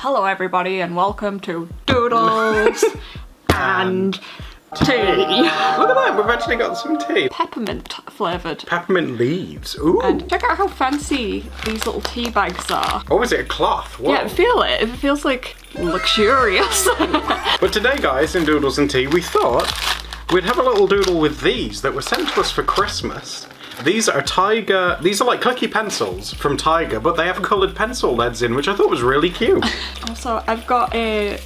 Hello everybody and welcome to Doodles and tea. Look at that, we've actually got some tea. Peppermint flavoured. Peppermint leaves, ooh. And check out how fancy these little tea bags are. Oh, is it a cloth? Whoa. Yeah, feel it. It feels like luxurious. But today guys, in Doodles and Tea, we thought we'd have a little doodle with these that were sent to us for Christmas. These are Tiger, these are like clicky pencils from Tiger, but they have coloured pencil leads in, which I thought was really cute. Also, I've got a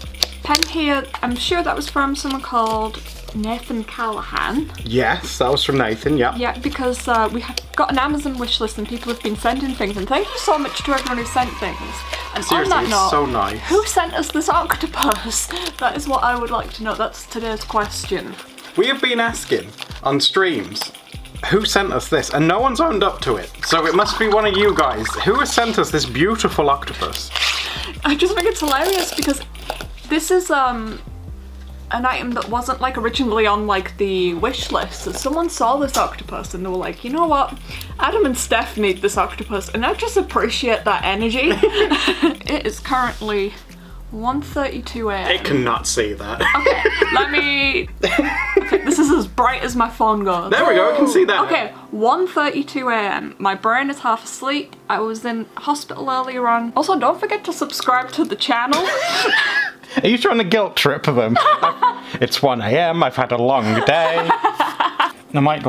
pen here. I'm sure that was from someone called Nathan Callahan. Yes, that was from Nathan, yeah. Yeah, because we have got an Amazon wish list and people have been sending things, and thank you so much to everyone who sent things. And Seriously, on that note, it's so nice. Who sent us this octopus? That is what I would like to know. That's today's question. We have been asking on streams, who sent us this? And no one's owned up to it. So it must be one of you guys. Who has sent us this beautiful octopus? I just think it's hilarious because this is an item that wasn't like originally on like the wish list. So someone saw this octopus and they were like, you know what? Adam and Steph need this octopus, and I just appreciate that energy. It is currently 1:32 a.m. It cannot see that. Okay, let me... Okay, this is as bright as my phone goes. There we go, I can see that. Okay, 1:32 a.m. My brain is half asleep. I was in hospital earlier on. Also, don't forget to subscribe to the channel. Are you trying to guilt trip them? It's 1 a.m, I've had a long day. I might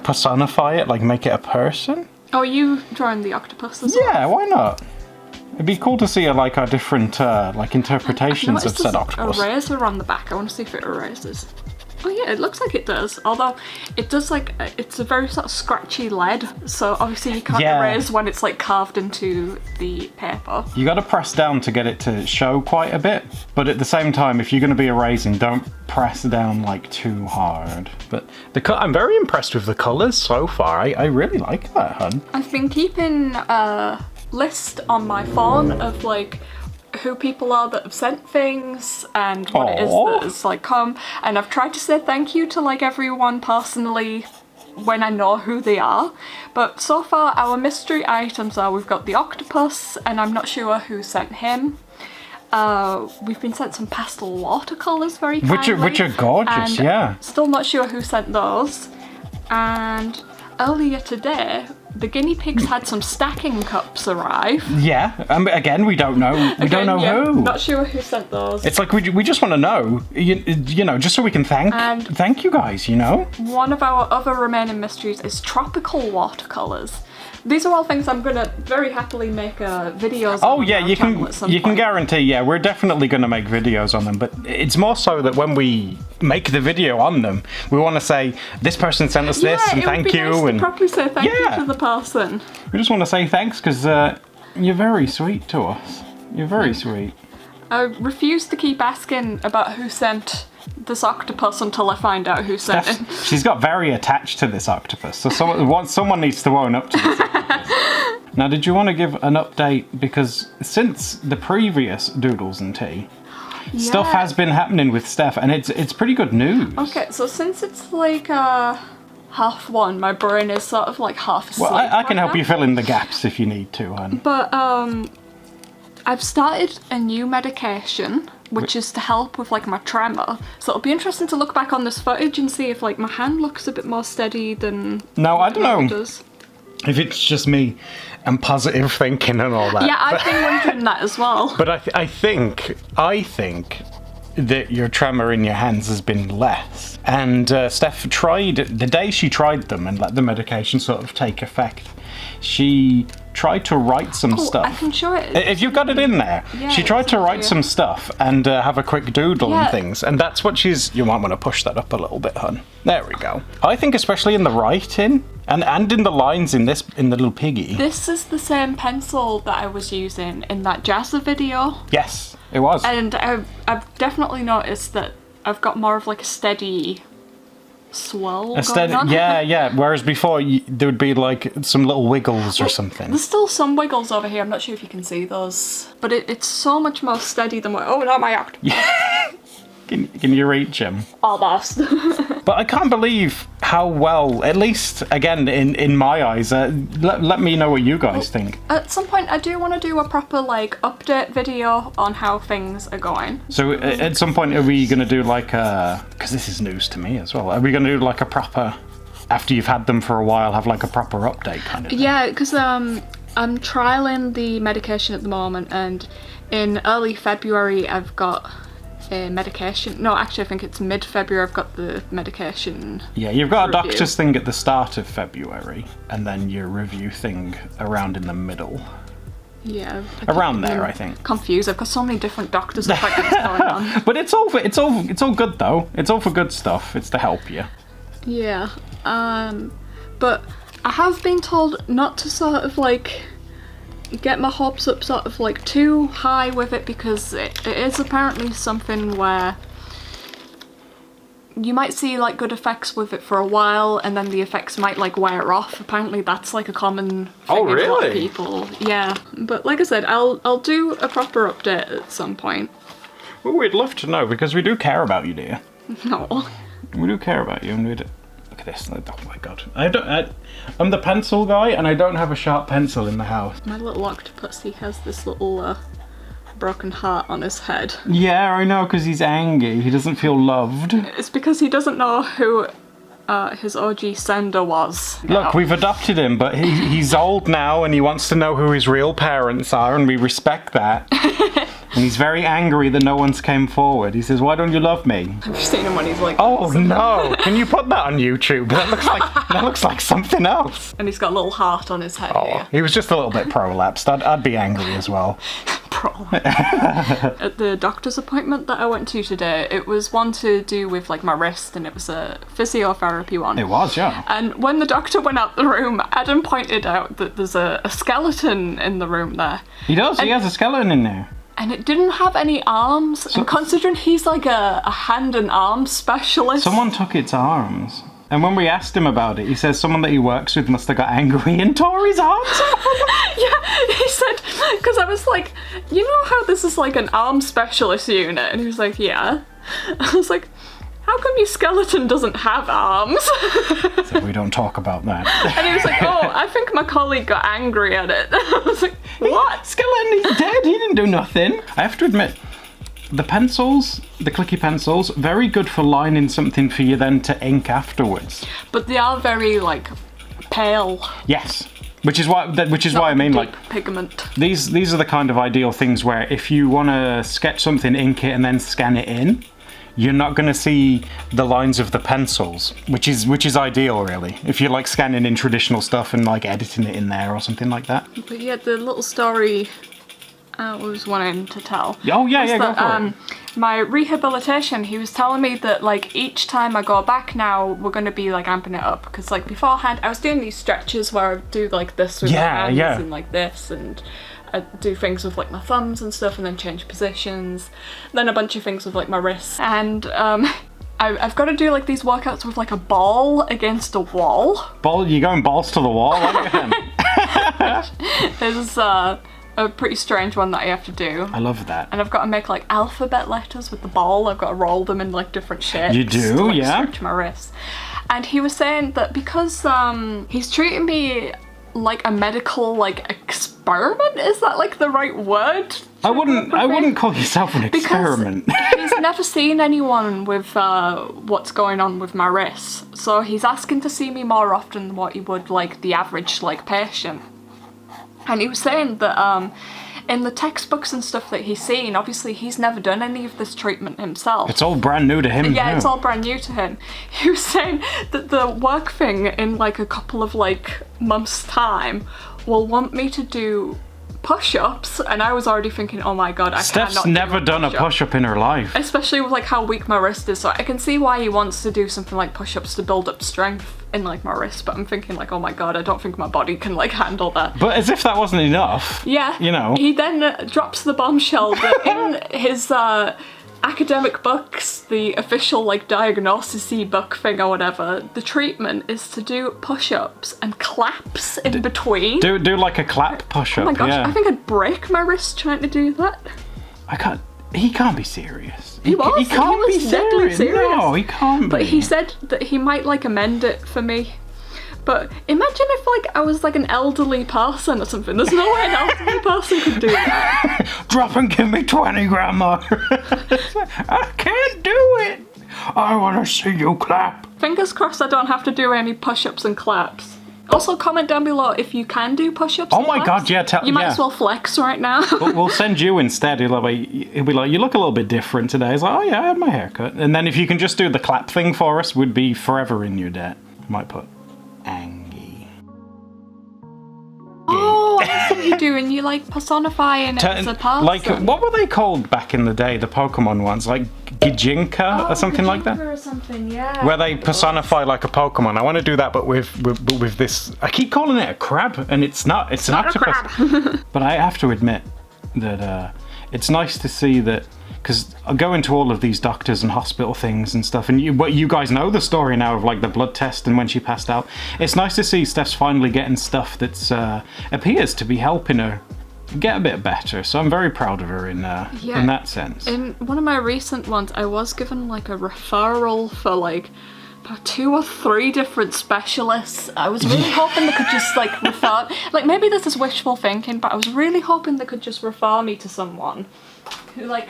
personify it, like make it a person. Oh, are you drawing the octopus as well? Yeah, why not? It'd be cool to see our different interpretations of said octopus. A razor on the back. I want to see if it erases. Oh yeah, it looks like it does. Although it does it's a very sort of scratchy lead, so obviously you can't erase when it's like carved into the paper. You got to press down to get it to show quite a bit, but at the same time, if you're going to be erasing, don't press down like too hard. But I'm very impressed with the colours so far. I really like that, hun. I've been keeping list on my phone of like who people are that have sent things and what it is that has like come, and I've tried to say thank you to like everyone personally when I know who they are, but so far our mystery items are we've got the octopus, and I'm not sure who sent him. We've been sent some pastel watercolors very kindly, which are gorgeous, and yeah. Still not sure who sent those. And earlier today the guinea pigs had some stacking cups arrive. Yeah, again, we don't know. We don't know who. Not sure who sent those. It's like we just want to know, you know, just so we can thank you guys, you know? One of our other remaining mysteries is tropical watercolors. These are all things I'm gonna very happily make videos on. Oh yeah, you can guarantee, yeah, we're definitely gonna make videos on them, but it's more so that when we make the video on them, we want to say, this person sent us this, and thank you. Nice to properly say thank you to the person. We just want to say thanks, because you're very sweet to us. You're very sweet. I refuse to keep asking about who sent this octopus until I find out who sent it. She's got very attached to this octopus, so someone needs to own up to this octopus. Now, did you want to give an update? Because since the previous Doodles and Tea, stuff has been happening with Steph, and it's pretty good news. Okay, so since it's like 1:30, my brain is sort of like half asleep. Well, I can help you fill in the gaps if you need to, hon. But I've started a new medication, which is to help with like my tremor. So it'll be interesting to look back on this footage and see if like my hand looks a bit more steady than I don't know does. If it's just me and positive thinking and all that. Yeah, I've been wondering that as well. But I think that your tremor in your hands has been less. And Steph tried, the day she tried them and let the medication sort of take effect, she tried to write some stuff. I can show it. If you've got it in there. Yeah, she tried to write some stuff and have a quick doodle and things. And that's what you might want to push that up a little bit, hun. There we go. I think especially in the writing and in the lines in the little piggy. This is the same pencil that I was using in that Jazza video. Yes, it was. And I've definitely noticed that I've got more of like a steady swell going on. Yeah. Whereas before there would be like some little wiggles or something. There's still some wiggles over here. I'm not sure if you can see those, but it's so much more steady than what. Oh, not my octopus. Can you reach him? Almost. But I can't believe how well, at least again in my eyes, let me know what you guys think. At some point I do want to do a proper like update video on how things are going. So at some point are we going to do like because this is news to me as well, are we going to do like a proper, after you've had them for a while, have like a proper update kind of thing? Yeah, because I'm trialing the medication at the moment, and in early February I've got a medication. No, actually I think it's mid-February I've got the medication. Yeah, you've got review. a doctor's thing at the start of February, and then your review thing around in the middle. Yeah. Around there, I think. Confused. I've got so many different doctors' appointments going on. But it's all good though. It's all for good stuff. It's to help you. Yeah. But I have been told not to sort of like get my hopes up sort of like too high with it, because it is apparently something where you might see like good effects with it for a while and then the effects might like wear off. Apparently that's like a common thing with a lot of people. Yeah, but like I said, I'll do a proper update at some point. Well, we'd love to know, because we do care about you, dear. No. We do care about you, and we'd... Look at this. Oh my god. I'm the pencil guy, and I don't have a sharp pencil in the house. My little octopus, he has this little broken heart on his head. Yeah, I know, because he's angry. He doesn't feel loved. It's because he doesn't know who his OG sender was. Look, we've adopted him, but he's old now, and he wants to know who his real parents are, and we respect that. And he's very angry that no one's came forward. He says, "Why don't you love me?" I've seen him when he's like... Oh no! Can you put that on YouTube? That looks like something else. And he's got a little heart on his head. Oh, here. he was just a little bit prolapsed. I'd be angry as well. At the doctor's appointment that I went to today, it was one to do with like my wrist, and it was a physiotherapy one. It was, yeah. And when the doctor went out the room, Adam pointed out that there's a skeleton in the room there. He does, he has a skeleton in there. And it didn't have any arms, and considering he's like a hand and arm specialist... Someone took its arms. And when we asked him about it, he says someone that he works with must have got angry and tore his arms off. Yeah, he said, because I was like, you know how this is like an arm specialist unit? And he was like, yeah. I was like, how come your skeleton doesn't have arms? So we don't talk about that. And he was like, oh, I think my colleague got angry at it. I was like, what? Skeleton, he's dead, he didn't do nothing. I have to admit, the pencils, the clicky pencils, very good for lining something for you then to ink afterwards. But they are very, like, pale. Yes. Which is why I mean, like, pigment. These are the kind of ideal things where if you want to sketch something, ink it, and then scan it in, you're not going to see the lines of the pencils, which is ideal, really. If you're like scanning in traditional stuff and like editing it in there or something like that. But yeah, the little story I was wanting to tell. Oh yeah, go for it. My rehabilitation, he was telling me that like each time I go back now, we're going to be like amping it up, because like beforehand I was doing these stretches where I do like this with my hands and like this, and I do things with like my thumbs and stuff, and then change positions, then a bunch of things with like my wrists, and I've got to do like these workouts with like a ball against a wall. You're going balls to the wall? There's a pretty strange one that I have to do. I love that. And I've got to make like alphabet letters with the ball. I've got to roll them in like different shapes. You do, to, like, yeah. Stretch my wrists. And he was saying that because he's treating me like a medical like experiment. Is that like the right word? I wouldn't call yourself an experiment. He's never seen anyone with what's going on with my wrists, so he's asking to see me more often than what he would like the average like patient. And he was saying that in the textbooks and stuff that he's seen, obviously he's never done any of this treatment himself. It's all brand new to him. Yeah, it's all brand new to him. He was saying that the work thing in like a couple of like months' time will want me to do push-ups, and I was already thinking, oh my god, Steph's never done a push-up in her life. Especially with like how weak my wrist is, so I can see why he wants to do something like push-ups to build up strength in like my wrist, but I'm thinking like, oh my god, I don't think my body can like handle that. But as if that wasn't enough. Yeah. You know. He then drops the bombshell that in his academic books, the official like diagnosis-y book thing or whatever, the treatment is to do push-ups and claps in between. Do like a clap push-up. Oh my gosh, yeah. I think I'd break my wrist trying to do that. I can't. He can't be serious. He was. He can't he was deadly serious. No, he can't be. But he said that he might like amend it for me. But imagine if like I was like an elderly person or something. There's no way an elderly person could do that. Drop and give me 20, Grandma. I can't do it. I want to see you clap. Fingers crossed I don't have to do any push-ups and claps. Also, comment down below if you can do push-ups. Oh and my claps. God, yeah. You might as well flex right now. We'll send you instead. He'll be like, you look a little bit different today. He's like, oh yeah, I had my haircut. And then if you can just do the clap thing for us, we'd be forever in your debt. Might put Angie. Oh, I see what you do, and you like personifying it as a person. Like, what were they called back in the day, the Pokemon ones? Like Gijinka or something like that? Or something, yeah. Where they personify like a Pokemon. I want to do that, but with this. I keep calling it a crab, and it's not. It's an octopus. But I have to admit that it's nice to see that, because I go into all of these doctors and hospital things and stuff, and you guys know the story now of like the blood test and when she passed out. It's nice to see Steph's finally getting stuff that's appears to be helping her get a bit better. So I'm very proud of her in that sense. In one of my recent ones, I was given like a referral for like about 2 or 3 different specialists. I was really hoping they could just like refer, like maybe this is wishful thinking, but I was really hoping they could just refer me to someone who like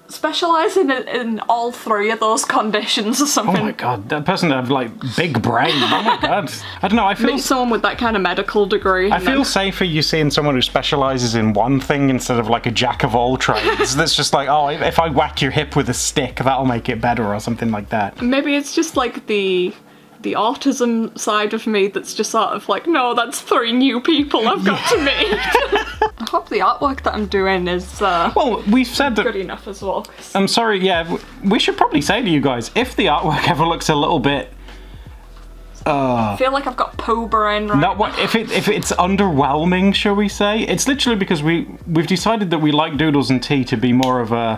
specialising in all 3 of those conditions or something. Oh my God, that person have like big brain. Oh my God. I don't know, I feel... Meet someone with that kind of medical degree. I feel safer you seeing someone who specialises in one thing instead of like a jack of all trades. That's just like, oh, if I whack your hip with a stick, that'll make it better or something like that. Maybe it's just like the autism side of me that's just sort of like, no, that's 3 new people I've got to meet. I hope the artwork that I'm doing is well, we've said that good enough as well. I'm sorry, yeah, we should probably say to you guys, if the artwork ever looks a little bit I feel like I've got poo brain right now. If it's underwhelming, shall we say? It's literally because we've decided that we like Doodles and Tea to be more of a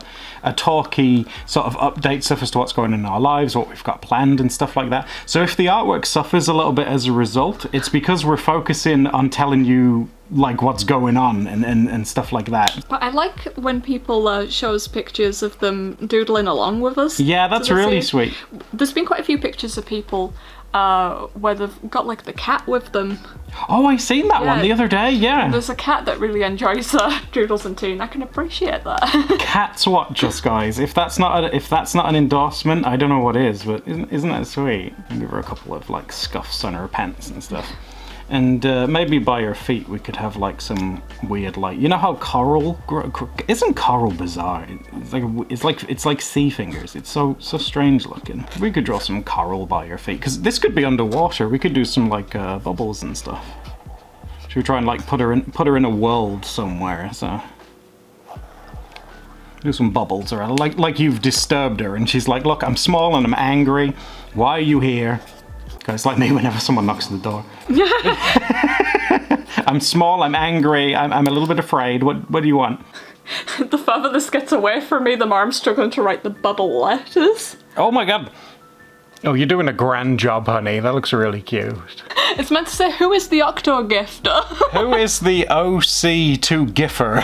talky sort of update stuff as to what's going on in our lives, what we've got planned and stuff like that. So if the artwork suffers a little bit as a result, it's because we're focusing on telling you like what's going on and stuff like that. But I like when people show us pictures of them doodling along with us. Yeah, that's really sweet. There's been quite a few pictures of people where they've got like the cat with them. Oh, I seen that one the other day, yeah. There's a cat that really enjoys Doodles and Tea, and I can appreciate that. Cats watch us, guys. If that's not an endorsement, I don't know what is, but isn't that sweet? Give her a couple of like scuffs on her pants and stuff. And maybe by her feet we could have like some weird like, you know how coral isn't coral bizarre? It's like sea fingers. It's so strange looking. We could draw some coral by her feet, because this could be underwater. We could do some like bubbles and stuff. Should we try and like put her in a world somewhere? So do some bubbles, or like you've disturbed her and she's like, look, I'm small and I'm angry. Why are you here? It's like me whenever someone knocks on the door. I'm small, I'm angry, I'm a little bit afraid. What do you want? The further this gets away from me, the more I'm struggling to write the bubble letters. Oh my God. Oh, you're doing a grand job, honey. That looks really cute. It's meant to say, who is the Octogifter? Who is the OCTOGifter?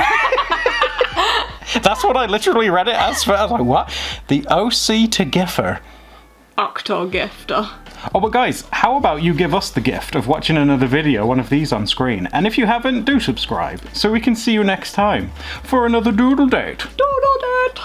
That's what I literally read it as. I was like, what? The OCTOGifter. Octogifter. Oh, but guys, how about you give us the gift of watching another video, one of these on screen? And if you haven't, do subscribe, so we can see you next time for another Doodle Date. Doodle Date!